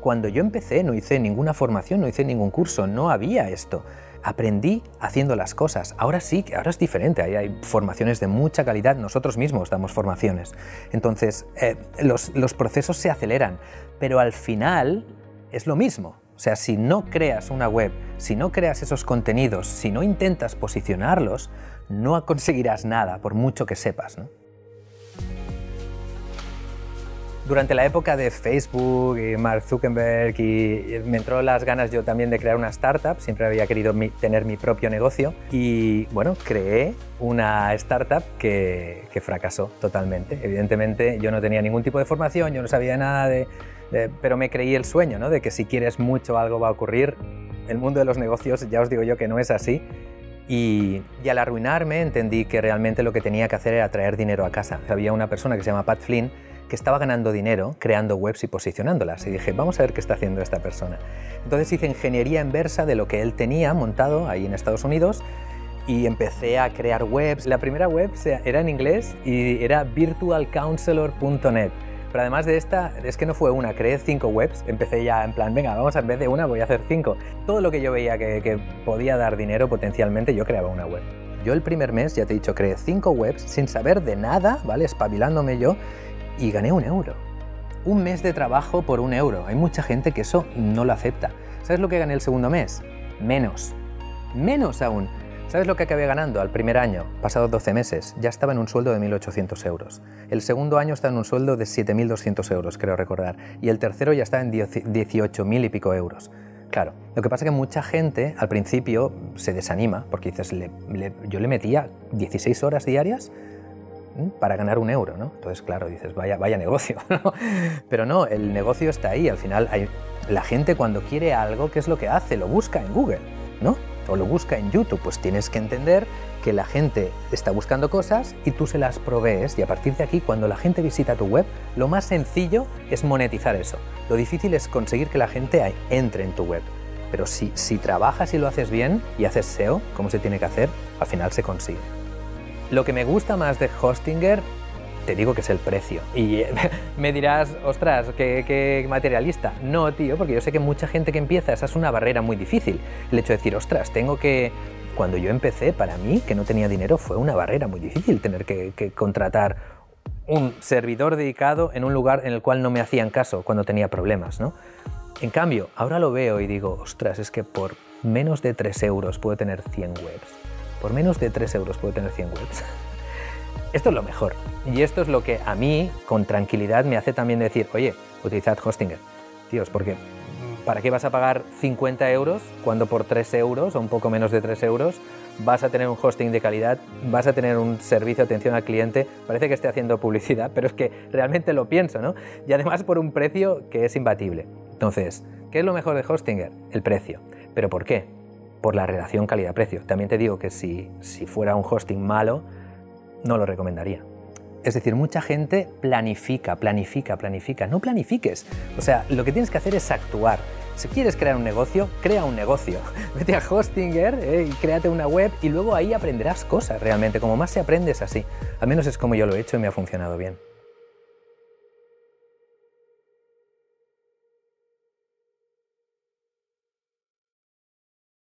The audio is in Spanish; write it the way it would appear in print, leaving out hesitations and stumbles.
Cuando yo empecé no hice ninguna formación, no hice ningún curso, no había esto. Aprendí haciendo las cosas. Ahora sí, ahora es diferente, hay formaciones de mucha calidad, nosotros mismos damos formaciones. Entonces, los procesos se aceleran, pero al final es lo mismo. O sea, si no creas una web, si no creas esos contenidos, si no intentas posicionarlos, no conseguirás nada, por mucho que sepas, ¿no? Durante la época de Facebook y Mark Zuckerberg me entró las ganas yo también de crear una startup, siempre había querido tener mi propio negocio y bueno, creé una startup que fracasó totalmente. Evidentemente yo no tenía ningún tipo de formación, yo no sabía nada pero me creí el sueño, ¿no? De que si quieres mucho algo va a ocurrir. El mundo de los negocios ya os digo yo que no es así. Y al arruinarme entendí que realmente lo que tenía que hacer era traer dinero a casa. Había una persona que se llama Pat Flynn que estaba ganando dinero creando webs y posicionándolas. Y dije, vamos a ver qué está haciendo esta persona. Entonces hice ingeniería inversa de lo que él tenía montado ahí en Estados Unidos y empecé a crear webs. La primera web era en inglés y era virtualcounselor.net. Pero además de esta, es que no fue una, creé 5 webs. Empecé ya en plan, venga, vamos, en vez de una voy a hacer 5. Todo lo que yo veía que podía dar dinero potencialmente, yo creaba una web. Yo el primer mes, ya te he dicho, creé 5 webs sin saber de nada, ¿vale? Espabilándome yo, y gané €1. Un mes de trabajo por €1. Hay mucha gente que eso no lo acepta. ¿Sabes lo que gané el segundo mes? Menos. Menos aún. ¿Sabes lo que acabé ganando al primer año? Pasados 12 meses, ya estaba en un sueldo de 1.800 euros. El segundo año estaba en un sueldo de 7.200 euros, creo recordar. Y el tercero ya estaba en 18.000 y pico euros. Claro, lo que pasa es que mucha gente al principio se desanima, porque dices, yo le metía 16 horas diarias para ganar €1, ¿no? Entonces, claro, dices, vaya negocio, ¿no? Pero no, el negocio está ahí. Al final, la gente cuando quiere algo, ¿qué es lo que hace? Lo busca en Google, ¿no? O lo busca en YouTube. Pues tienes que entender que la gente está buscando cosas y tú se las provees, y a partir de aquí, cuando la gente visita tu web, lo más sencillo es monetizar eso. Lo difícil es conseguir que la gente entre en tu web. Pero si trabajas y lo haces bien y haces SEO, como se tiene que hacer, al final se consigue. Lo que me gusta más de Hostinger, te digo que es el precio. Y me dirás, ostras, qué materialista. No, tío, porque yo sé que mucha gente que empieza, esa es una barrera muy difícil. El hecho de decir, ostras, Cuando yo empecé, para mí, que no tenía dinero, fue una barrera muy difícil tener que contratar un servidor dedicado en un lugar en el cual no me hacían caso cuando tenía problemas, ¿no? En cambio, ahora lo veo y digo, ostras, es que por menos de 3 euros puedo tener 100 webs. Por menos de 3 euros puedo tener 100 webs. Esto es lo mejor. Y esto es lo que a mí, con tranquilidad, me hace también decir, oye, utilizad Hostinger. Tíos, porque ¿para qué vas a pagar 50 euros cuando por 3 euros o un poco menos de 3 euros vas a tener un hosting de calidad, vas a tener un servicio de atención al cliente? Parece que esté haciendo publicidad, pero es que realmente lo pienso, ¿no? Y además por un precio que es imbatible. Entonces, ¿qué es lo mejor de Hostinger? El precio. ¿Pero por qué? Por la relación calidad-precio. También te digo que si fuera un hosting malo, no lo recomendaría. Es decir, mucha gente planifica. No planifiques. O sea, lo que tienes que hacer es actuar. Si quieres crear un negocio, crea un negocio. Vete a Hostinger y créate una web y luego ahí aprenderás cosas realmente. Como más se aprende es así. Al menos es como yo lo he hecho y me ha funcionado bien.